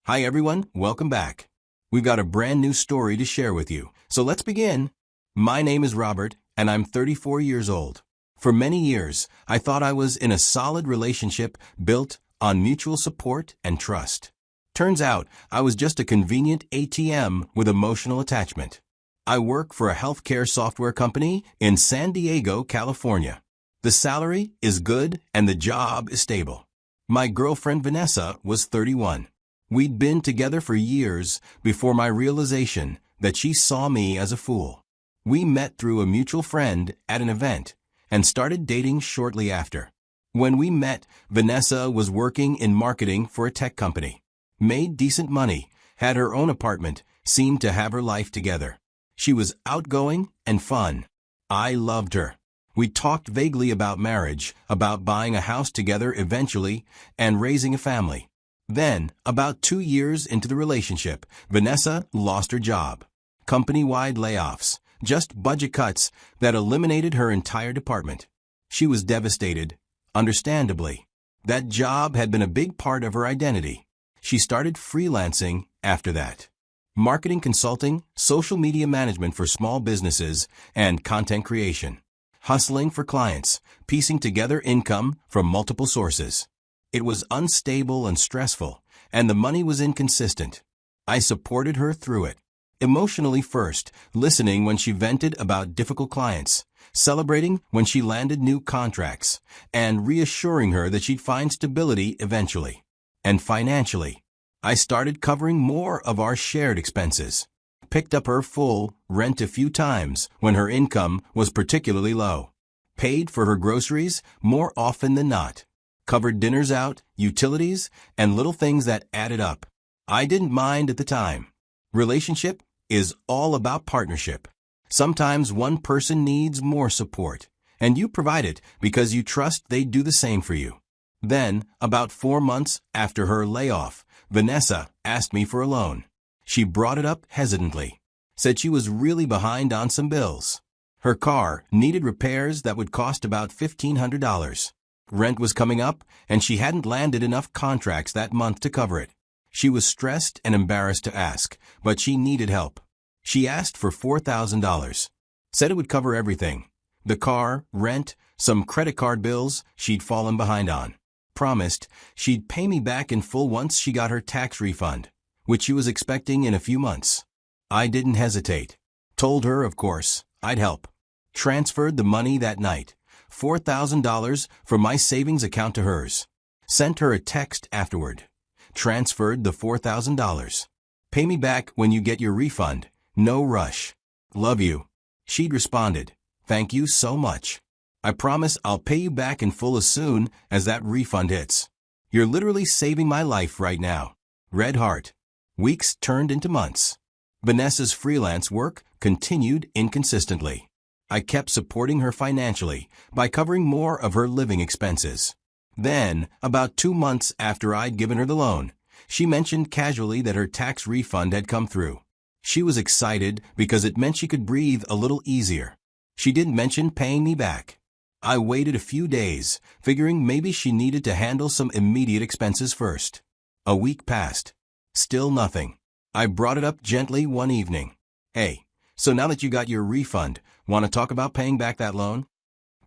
Hi everyone, welcome back. We've got a brand new story to share with you, so let's begin. My name is Robert, and I'm 34 years old. For many years, I thought I was in a solid relationship built on mutual support and trust. Turns out, I was just a convenient ATM with emotional attachment. I work for a healthcare software company in San Diego, California. The salary is good and the job is stable. My girlfriend Vanessa was 31. We'd been together for years before my realization that she saw me as a fool. We met through a mutual friend at an event and started dating shortly after. When we met, Vanessa was working in marketing for a tech company. Made decent money, had her own apartment, seemed to have her life together. She was outgoing and fun. I loved her. We talked vaguely about marriage, about buying a house together eventually, and raising a family. Then, about 2 years into the relationship, Vanessa lost her job. Company-wide layoffs, just budget cuts that eliminated her entire department. She was devastated, understandably. That job had been a big part of her identity. She started freelancing after that. Marketing consulting, social media management for small businesses, and content creation. Hustling for clients, piecing together income from multiple sources. It was unstable and stressful, and the money was inconsistent. I supported her through it. Emotionally first, listening when she vented about difficult clients, celebrating when she landed new contracts, and reassuring her that she'd find stability eventually. And financially, I started covering more of our shared expenses. Picked up her full rent a few times when her income was particularly low. Paid for her groceries more often than not. Covered dinners out, utilities, and little things that added up. I didn't mind at the time. Relationship is all about partnership. Sometimes one person needs more support, and you provide it because you trust they'd do the same for you. Then, about 4 months after her layoff, Vanessa asked me for a loan. She brought it up hesitantly. Said she was really behind on some bills. Her car needed repairs that would cost about $1,500. Rent was coming up, and she hadn't landed enough contracts that month to cover it. She was stressed and embarrassed to ask, but she needed help. She asked for $4,000. Said it would cover everything. The car, rent, some credit card bills she'd fallen behind on. Promised she'd pay me back in full once she got her tax refund, which she was expecting in a few months. I didn't hesitate. Told her, of course, I'd help. Transferred the money that night, $4,000 from my savings account to hers. Sent her a text afterward. Transferred the $4,000. Pay me back when you get your refund. No rush. Love you. She'd responded, thank you so much. I promise I'll pay you back in full as soon as that refund hits. You're literally saving my life right now. Red heart. Weeks turned into months. Vanessa's freelance work continued inconsistently. I kept supporting her financially by covering more of her living expenses. Then, about 2 months after I'd given her the loan, she mentioned casually that her tax refund had come through. She was excited because it meant she could breathe a little easier. She didn't mention paying me back. I waited a few days, figuring maybe she needed to handle some immediate expenses first. A week passed. Still nothing. I brought it up gently one evening. Hey, so now that you got your refund, want to talk about paying back that loan?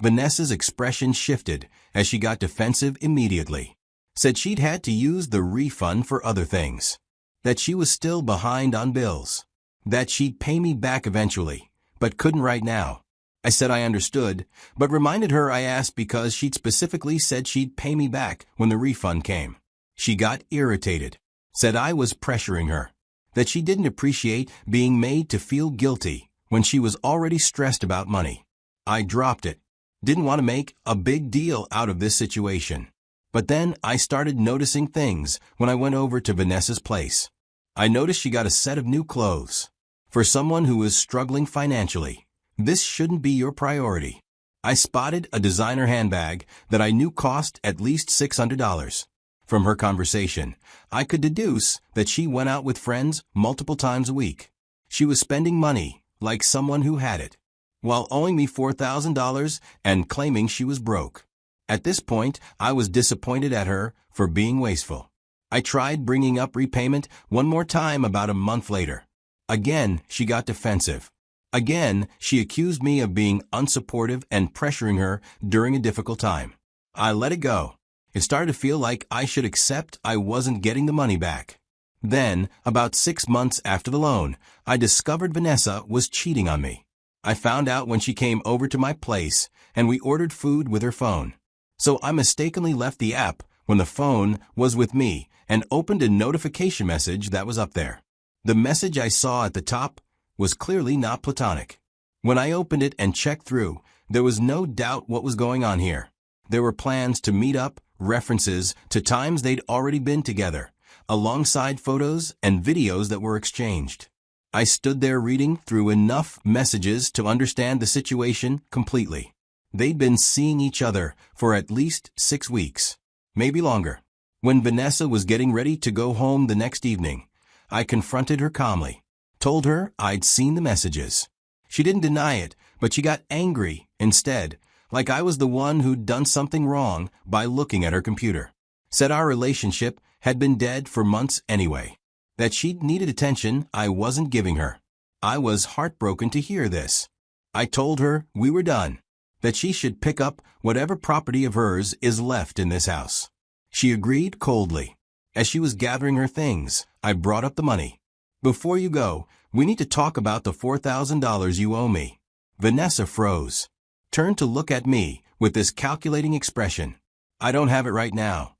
Vanessa's expression shifted as she got defensive immediately. Said she'd had to use the refund for other things. That she was still behind on bills. That she'd pay me back eventually, but couldn't right now. I said I understood, but reminded her I asked because she'd specifically said she'd pay me back when the refund came. She got irritated. Said I was pressuring her. That she didn't appreciate being made to feel guilty when she was already stressed about money. I dropped it. Didn't want to make a big deal out of this situation. But then I started noticing things when I went over to Vanessa's place. I noticed she got a set of new clothes. For someone who is struggling financially, this shouldn't be your priority. I spotted a designer handbag that I knew cost at least $600. From her conversation, I could deduce that she went out with friends multiple times a week. She was spending money like someone who had it, while owing me $4,000 and claiming she was broke. At this point, I was disappointed at her for being wasteful. I tried bringing up repayment one more time about a month later. Again, she got defensive. Again, she accused me of being unsupportive and pressuring her during a difficult time. I let it go. It started to feel like I should accept I wasn't getting the money back. Then, about 6 months after the loan, I discovered Vanessa was cheating on me. I found out when she came over to my place, and we ordered food with her phone. So I mistakenly left the app when the phone was with me and opened a notification message that was up there. The message I saw at the top was clearly not platonic. When I opened it and checked through, there was no doubt what was going on here. There were plans to meet up, references to times they'd already been together, alongside photos and videos that were exchanged. I stood there reading through enough messages to understand the situation completely. They'd been seeing each other for at least 6 weeks, maybe longer. When Vanessa was getting ready to go home the next evening, I confronted her calmly, told her I'd seen the messages. She didn't deny it, but she got angry instead, like I was the one who'd done something wrong by looking at her computer. Said our relationship had been dead for months anyway, that she'd needed attention I wasn't giving her. I was heartbroken to hear this. I told her we were done, that she should pick up whatever property of hers is left in this house. She agreed coldly. As she was gathering her things, I brought up the money. Before you go, we need to talk about the $4,000 you owe me. Vanessa froze, turned to look at me with this calculating expression. I don't have it right now.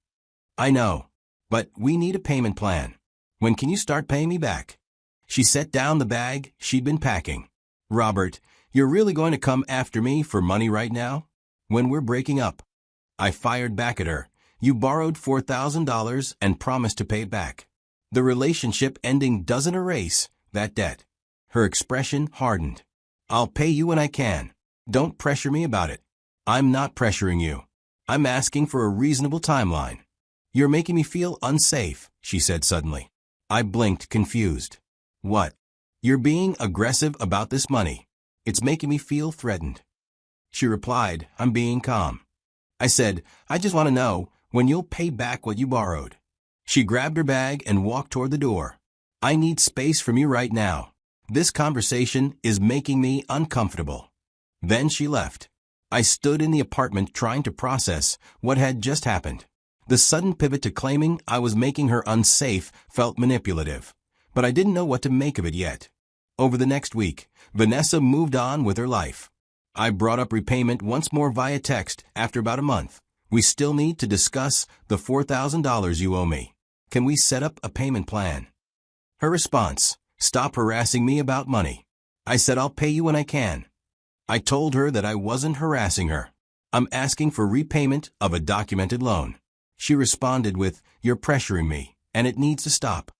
I know, but we need a payment plan. When can you start paying me back? She set down the bag she'd been packing. Robert, you're really going to come after me for money right now? When we're breaking up? I fired back at her. You borrowed $4,000 and promised to pay it back. The relationship ending doesn't erase that debt. Her expression hardened. I'll pay you when I can. Don't pressure me about it. I'm not pressuring you. I'm asking for a reasonable timeline. You're making me feel unsafe, she said suddenly. I blinked, confused. What? You're being aggressive about this money. It's making me feel threatened. She replied, I'm being calm. I said, I just want to know when you'll pay back what you borrowed. She grabbed her bag and walked toward the door. I need space from you right now. This conversation is making me uncomfortable. Then she left. I stood in the apartment trying to process what had just happened. The sudden pivot to claiming I was making her unsafe felt manipulative, but I didn't know what to make of it yet. Over the next week, Vanessa moved on with her life. I brought up repayment once more via text after about a month. We still need to discuss the $4,000 you owe me. Can we set up a payment plan? Her response, stop harassing me about money. I said I'll pay you when I can. I told her that I wasn't harassing her. I'm asking for repayment of a documented loan. She responded with, you're pressuring me, and it needs to stop.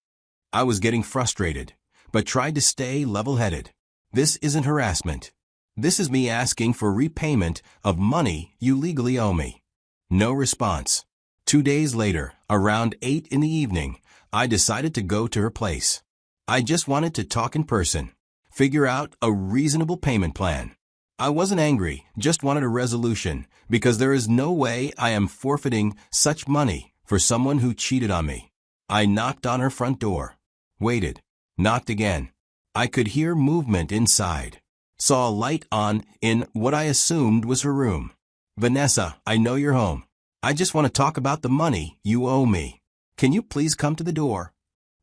I was getting frustrated, but tried to stay level-headed. This isn't harassment. This is me asking for repayment of money you legally owe me. No response. 2 days later, around 8 in the evening, I decided to go to her place. I just wanted to talk in person, figure out a reasonable payment plan. I wasn't angry, just wanted a resolution, because there is no way I am forfeiting such money for someone who cheated on me. I knocked on her front door, waited, knocked again. I could hear movement inside. Saw a light on in what I assumed was her room. Vanessa, I know you're home. I just want to talk about the money you owe me. Can you please come to the door?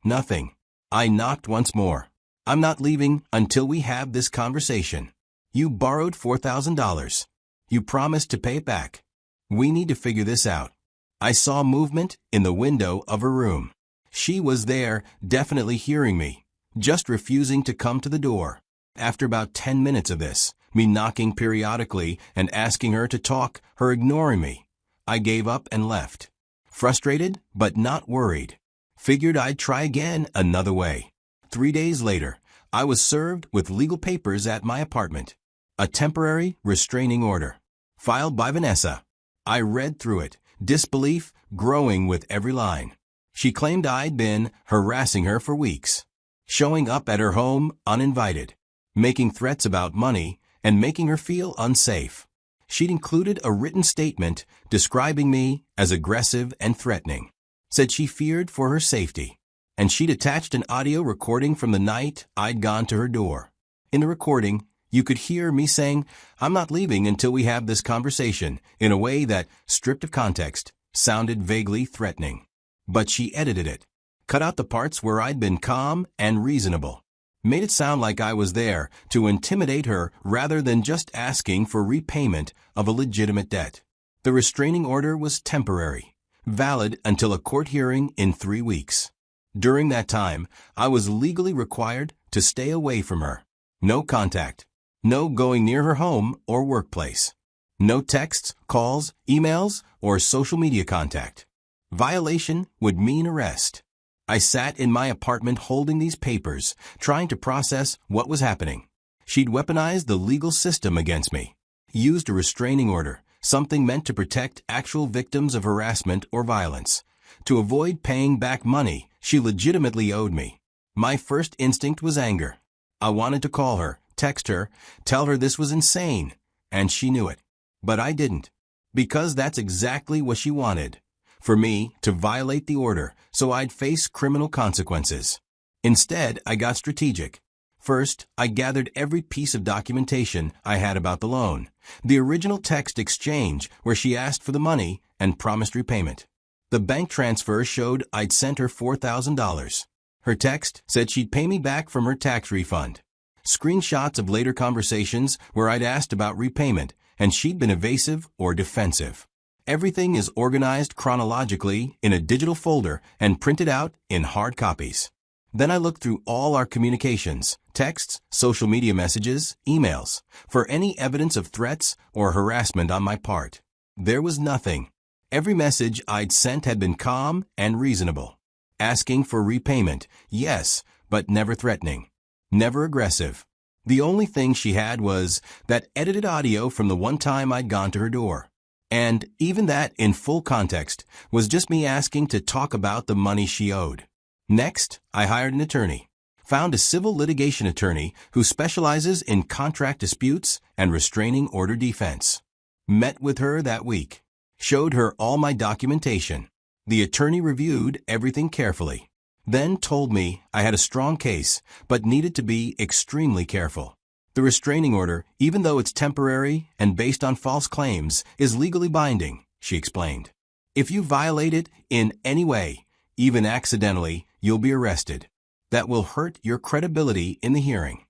Nothing. I knocked once more. I'm not leaving until we have this conversation. You borrowed $4,000. You promised to pay it back. We need to figure this out. I saw movement in the window of her room. She was there, definitely hearing me, just refusing to come to the door. After about 10 minutes of this, me knocking periodically and asking her to talk, her ignoring me, I gave up and left. Frustrated, but not worried. Figured I'd try again another way. 3 days later, I was served with legal papers at my apartment. A temporary restraining order, filed by Vanessa. I read through it, disbelief growing with every line. She claimed I'd been harassing her for weeks, showing up at her home uninvited, making threats about money, and making her feel unsafe. She'd included a written statement describing me as aggressive and threatening. said she feared for her safety, and she'd attached an audio recording from the night I'd gone to her door. In the recording, you could hear me saying, "I'm not leaving until we have this conversation," in a way that, stripped of context, sounded vaguely threatening. But she edited it, cut out the parts where I'd been calm and reasonable, made it sound like I was there to intimidate her rather than just asking for repayment of a legitimate debt. The restraining order was temporary, valid until a court hearing in 3 weeks. During that time, I was legally required to stay away from her. No contact. No going near her home or workplace. No texts, calls, emails, or social media contact. Violation would mean arrest. I sat in my apartment holding these papers, trying to process what was happening. She'd weaponized the legal system against me, used a restraining order, something meant to protect actual victims of harassment or violence, to avoid paying back money she legitimately owed me. My first instinct was anger. I wanted to call her, text her, tell her this was insane, and she knew it. But I didn't, because that's exactly what she wanted. For me to violate the order so I'd face criminal consequences. Instead, I got strategic. First, I gathered every piece of documentation I had about the loan, the original text exchange where she asked for the money and promised repayment. The bank transfer showed I'd sent her $4,000. Her text said she'd pay me back from her tax refund. Screenshots of later conversations where I'd asked about repayment and she'd been evasive or defensive. Everything is organized chronologically in a digital folder and printed out in hard copies. Then I looked through all our communications, texts, social media messages, emails, for any evidence of threats or harassment on my part. There was nothing. Every message I'd sent had been calm and reasonable. Asking for repayment, yes, but never threatening. Never aggressive. The only thing she had was that edited audio from the one time I'd gone to her door. And even that, in full context, was just me asking to talk about the money she owed. Next, I hired an attorney. Found a civil litigation attorney who specializes in contract disputes and restraining order defense. Met with her that week. Showed her all my documentation. The attorney reviewed everything carefully. Then told me I had a strong case, but needed to be extremely careful. The restraining order, even though it's temporary and based on false claims, is legally binding, she explained. If you violate it in any way, even accidentally, you'll be arrested. That will hurt your credibility in the hearing.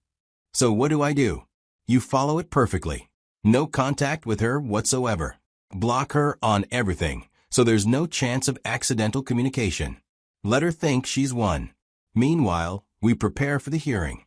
So what do? You follow it perfectly. No contact with her whatsoever. Block her on everything, so there's no chance of accidental communication. Let her think she's won. Meanwhile, we prepare for the hearing.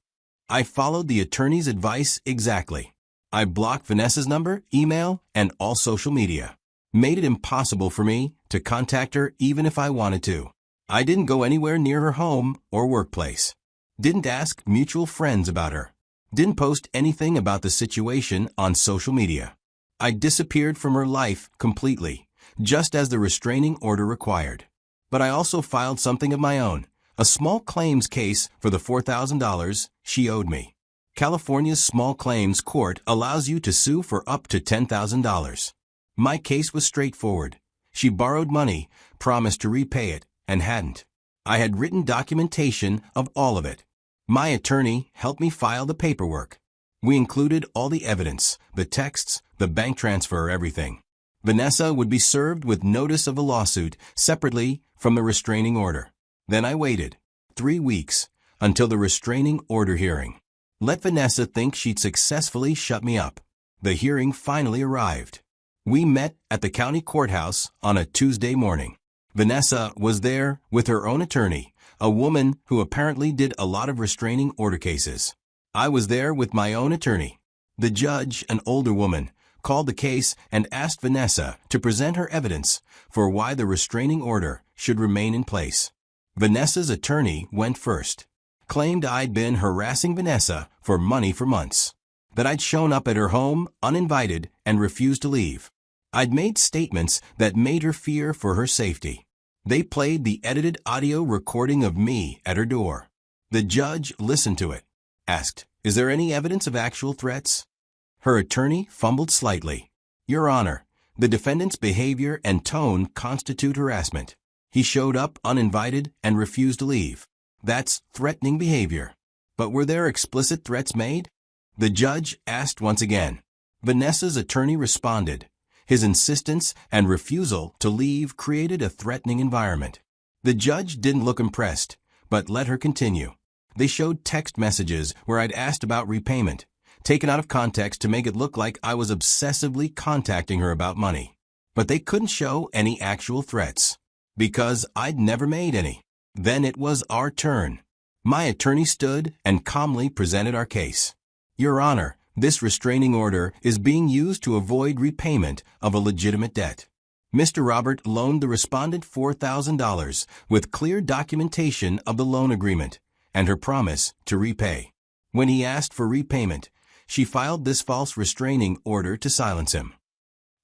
I followed the attorney's advice exactly. I blocked Vanessa's number, email, and all social media. Made it impossible for me to contact her even if I wanted to. I didn't go anywhere near her home or workplace. Didn't ask mutual friends about her. Didn't post anything about the situation on social media. I disappeared from her life completely, just as the restraining order required. But I also filed something of my own. A small claims case for the $4,000 she owed me. California's small claims court allows you to sue for up to $10,000. My case was straightforward. She borrowed money, promised to repay it, and hadn't. I had written documentation of all of it. My attorney helped me file the paperwork. We included all the evidence, the texts, the bank transfer, everything. Vanessa would be served with notice of a lawsuit separately from the restraining order. Then I waited 3 weeks until the restraining order hearing. Let Vanessa think she'd successfully shut me up. The hearing finally arrived. We met at the county courthouse on a Tuesday morning. Vanessa was there with her own attorney, a woman who apparently did a lot of restraining order cases. I was there with my own attorney. The judge, an older woman, called the case and asked Vanessa to present her evidence for why the restraining order should remain in place. Vanessa's attorney went first. Claimed I'd been harassing Vanessa for money for months. That I'd shown up at her home uninvited and refused to leave. I'd made statements that made her fear for her safety. They played the edited audio recording of me at her door. The judge listened to it. Asked, "Is there any evidence of actual threats?" Her attorney fumbled slightly. "Your Honor, the defendant's behavior and tone constitute harassment. He showed up uninvited and refused to leave. That's threatening behavior. But were there explicit threats made? The judge asked once again. Vanessa's attorney responded. His insistence and refusal to leave created a threatening environment. The judge didn't look impressed, but let her continue. They showed text messages where I'd asked about repayment, taken out of context to make it look like I was obsessively contacting her about money. But they couldn't show any actual threats, because I'd never made any. Then it was our turn. My attorney stood and calmly presented our case. Your Honor, this restraining order is being used to avoid repayment of a legitimate debt. Mr. Robert loaned the respondent $4,000 with clear documentation of the loan agreement and her promise to repay. When he asked for repayment, she filed this false restraining order to silence him.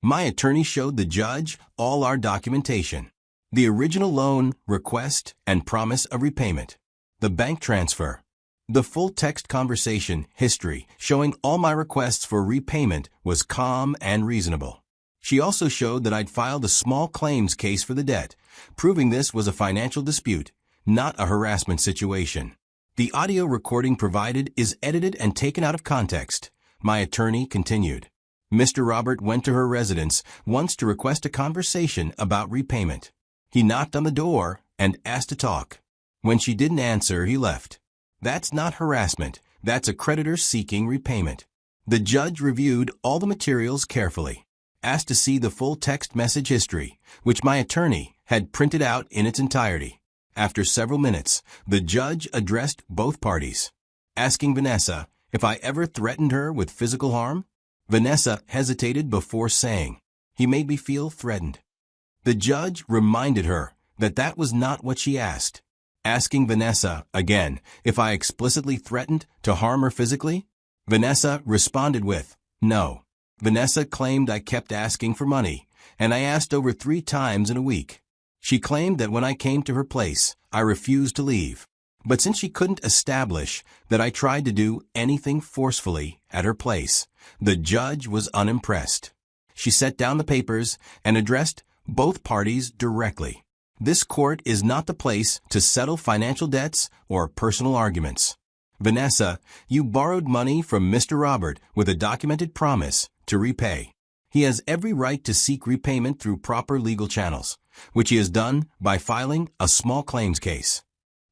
My attorney showed the judge all our documentation: the original loan request and promise of repayment, the bank transfer, the full text conversation history showing all my requests for repayment was calm and reasonable. She also showed that I'd filed a small claims case for the debt, proving this was a financial dispute, not a harassment situation. The audio recording provided is edited and taken out of context. My attorney continued. Mr. Robert went to her residence once to request a conversation about repayment. He knocked on the door and asked to talk. When she didn't answer, he left. That's not harassment. That's a creditor seeking repayment. The judge reviewed all the materials carefully, asked to see the full text message history, which my attorney had printed out in its entirety. After several minutes, the judge addressed both parties, asking Vanessa if I ever threatened her with physical harm. Vanessa hesitated before saying, "He made me feel threatened." The judge reminded her that that was not what she asked, asking Vanessa again if I explicitly threatened to harm her physically. Vanessa responded with, "No." Vanessa claimed I kept asking for money, and I asked over 3 times in a week. She claimed that when I came to her place, I refused to leave. But since she couldn't establish that I tried to do anything forcefully at her place, the judge was unimpressed. She set down the papers and addressed both parties directly. This court is not the place to settle financial debts or personal arguments. Vanessa, you borrowed money from Mr. Robert with a documented promise to repay. He has every right to seek repayment through proper legal channels, which he has done by filing a small claims case.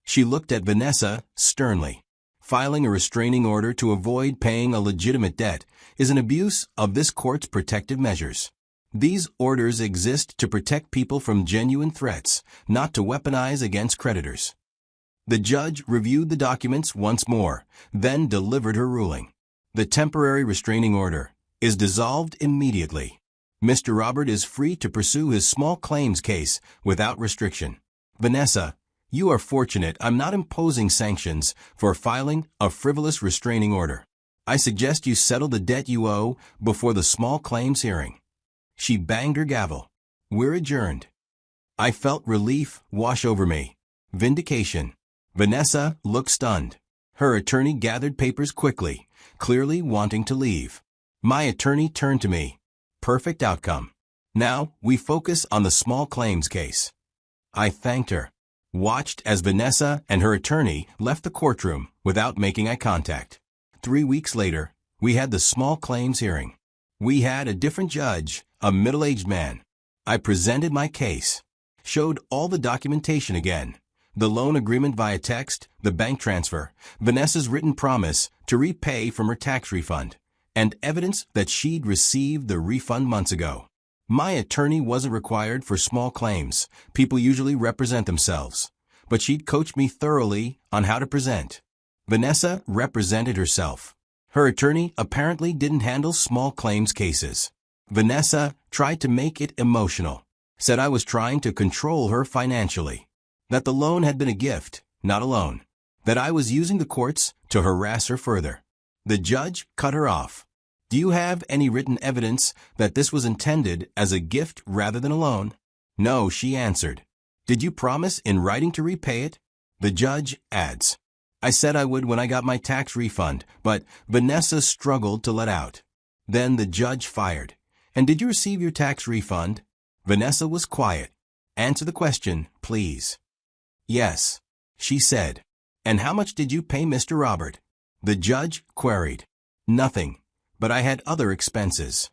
She looked at Vanessa sternly. Filing a restraining order to avoid paying a legitimate debt is an abuse of this court's protective measures. These orders exist to protect people from genuine threats, not to weaponize against creditors. The judge reviewed the documents once more, then delivered her ruling. The temporary restraining order is dissolved immediately. Mr. Robert is free to pursue his small claims case without restriction. Vanessa, you are fortunate I'm not imposing sanctions for filing a frivolous restraining order. I suggest you settle the debt you owe before the small claims hearing. She banged her gavel. We're adjourned. I felt relief wash over me. Vindication. Vanessa looked stunned. Her attorney gathered papers quickly, clearly wanting to leave. My attorney turned to me. Perfect outcome. Now we focus on the small claims case. I thanked her, watched as Vanessa and her attorney left the courtroom without making eye contact. 3 weeks later, we had the small claims hearing. We had a different judge, a middle-aged man. I presented my case, showed all the documentation again, the loan agreement via text, the bank transfer, Vanessa's written promise to repay from her tax refund, and evidence that she'd received the refund months ago. My attorney wasn't required for small claims. People usually represent themselves. But she'd coached me thoroughly on how to present. Vanessa represented herself. Her attorney apparently didn't handle small claims cases. Vanessa tried to make it emotional, said I was trying to control her financially, that the loan had been a gift, not a loan, that I was using the courts to harass her further. The judge cut her off. Do you have any written evidence that this was intended as a gift rather than a loan? No, she answered. Did you promise in writing to repay it? The judge adds. I said I would when I got my tax refund, but Vanessa struggled to let out. Then the judge fired. And did you receive your tax refund? Vanessa was quiet. Answer the question, please. Yes, she said. And how much did you pay Mr. Robert? The judge queried. Nothing, but I had other expenses.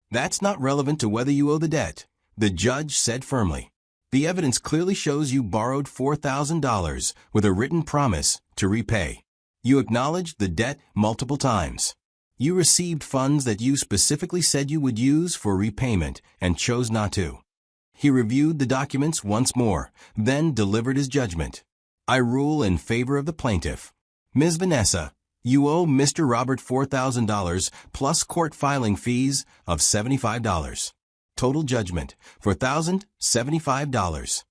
That's not relevant to whether you owe the debt, the judge said firmly. The evidence clearly shows you borrowed $4,000 with a written promise to repay. You acknowledged the debt multiple times. You received funds that you specifically said you would use for repayment and chose not to. He reviewed the documents once more, then delivered his judgment. I rule in favor of the plaintiff. Ms. Vanessa, you owe Mr. Robert $4,000 plus court filing fees of $75. Total judgment, $4,075.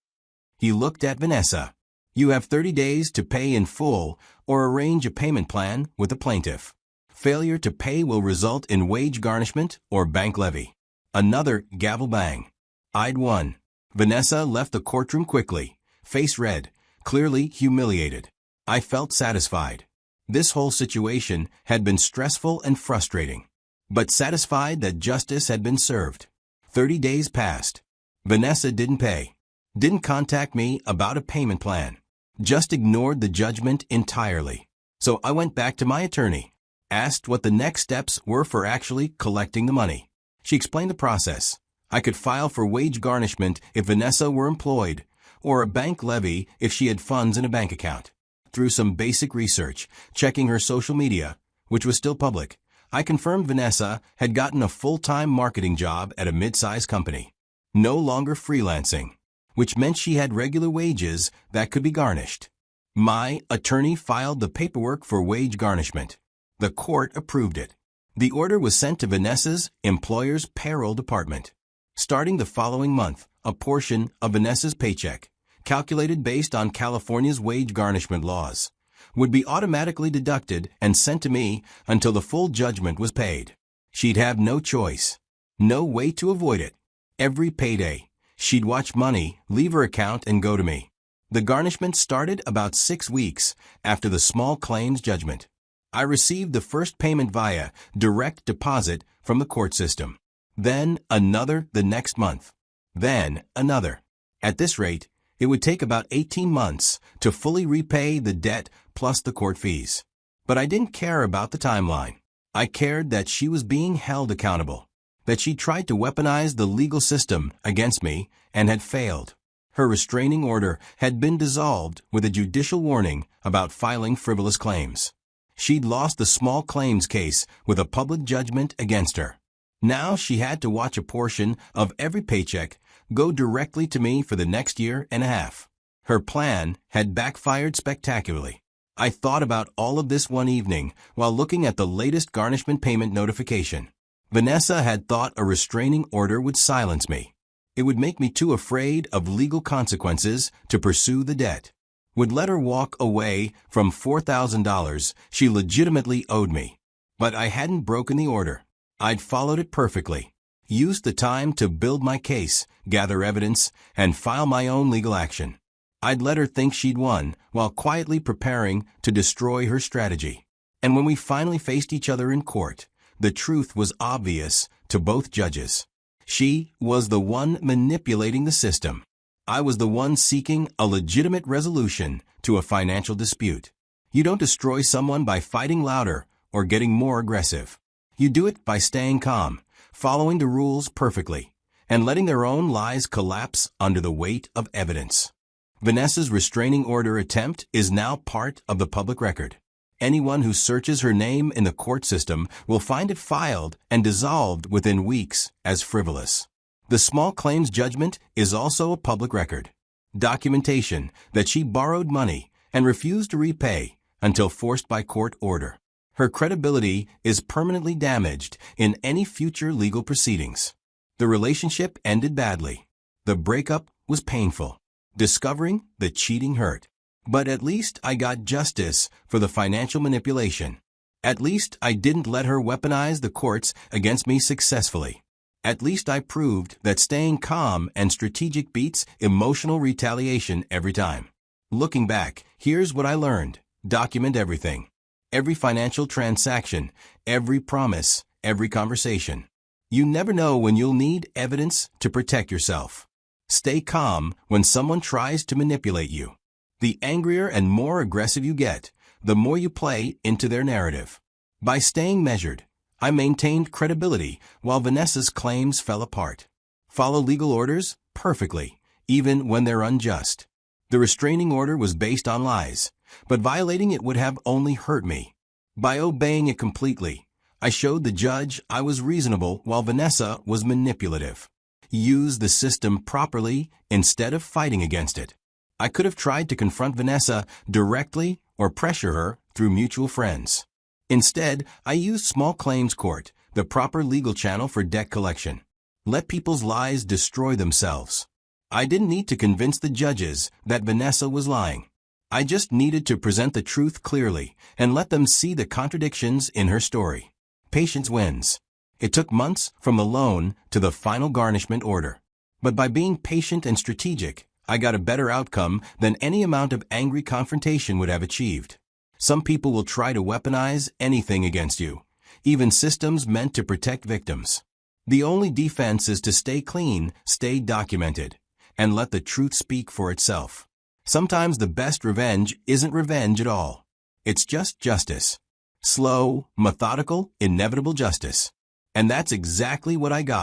He looked at Vanessa. You have 30 days to pay in full or arrange a payment plan with the plaintiff. Failure to pay will result in wage garnishment or bank levy. Another gavel bang. I'd won. Vanessa left the courtroom quickly, face red, clearly humiliated. I felt satisfied. This whole situation had been stressful and frustrating, but satisfied that justice had been served. 30 days passed. Vanessa didn't pay. Didn't contact me about a payment plan. Just ignored the judgment entirely. So I went back to my attorney. Asked what the next steps were for actually collecting the money. She explained the process. I could file for wage garnishment if Vanessa were employed, or a bank levy if she had funds in a bank account. Through some basic research, checking her social media, which was still public, I confirmed Vanessa had gotten a full-time marketing job at a mid-sized company. No longer freelancing, which meant she had regular wages that could be garnished. My attorney filed the paperwork for wage garnishment. The court approved it. The order was sent to Vanessa's employer's payroll department. Starting the following month, a portion of Vanessa's paycheck, calculated based on California's wage garnishment laws, would be automatically deducted and sent to me until the full judgment was paid. She'd have no choice, no way to avoid it. Every payday, she'd watch money leave her account and go to me. The garnishment started about 6 weeks after the small claims judgment. I received the first payment via direct deposit from the court system. Then another the next month. Then another. At this rate, it would take about 18 months to fully repay the debt plus the court fees. But I didn't care about the timeline. I cared that she was being held accountable, that she tried to weaponize the legal system against me and had failed. Her restraining order had been dissolved with a judicial warning about filing frivolous claims. She'd lost the small claims case with a public judgment against her. Now she had to watch a portion of every paycheck go directly to me for the next year and a half. Her plan had backfired spectacularly. I thought about all of this one evening while looking at the latest garnishment payment notification. Vanessa had thought a restraining order would silence me. It would make me too afraid of legal consequences to pursue the debt. Would let her walk away from $4,000 she legitimately owed me. But I hadn't broken the order. I'd followed it perfectly. Used the time to build my case, gather evidence, and file my own legal action. I'd let her think she'd won while quietly preparing to destroy her strategy. And when we finally faced each other in court, the truth was obvious to both judges. She was the one manipulating the system. I was the one seeking a legitimate resolution to a financial dispute. You don't destroy someone by fighting louder or getting more aggressive. You do it by staying calm, following the rules perfectly, and letting their own lies collapse under the weight of evidence. Vanessa's restraining order attempt is now part of the public record. Anyone who searches her name in the court system will find it filed and dissolved within weeks as frivolous. The small claims judgment is also a public record. Documentation that she borrowed money and refused to repay until forced by court order. Her credibility is permanently damaged in any future legal proceedings. The relationship ended badly. The breakup was painful. Discovering the cheating hurt. But at least I got justice for the financial manipulation. At least I didn't let her weaponize the courts against me successfully. At least I proved that staying calm and strategic beats emotional retaliation every time. Looking back, here's what I learned. Document everything. Every financial transaction, every promise, every conversation. You never know when you'll need evidence to protect yourself. Stay calm when someone tries to manipulate you. The angrier and more aggressive you get, the more you play into their narrative. By staying measured, I maintained credibility while Vanessa's claims fell apart. Follow legal orders perfectly, even when they're unjust. The restraining order was based on lies, but violating it would have only hurt me. By obeying it completely, I showed the judge I was reasonable while Vanessa was manipulative. Use the system properly instead of fighting against it. I could have tried to confront Vanessa directly or pressure her through mutual friends. Instead, I used small claims court, the proper legal channel for debt collection. Let people's lies destroy themselves. I didn't need to convince the judges that Vanessa was lying. I just needed to present the truth clearly and let them see the contradictions in her story. Patience wins. It took months from the loan to the final garnishment order. But by being patient and strategic, I got a better outcome than any amount of angry confrontation would have achieved. Some people will try to weaponize anything against you, even systems meant to protect victims. The only defense is to stay clean, stay documented, and let the truth speak for itself. Sometimes the best revenge isn't revenge at all. It's just justice. Slow, methodical, inevitable justice. And that's exactly what I got.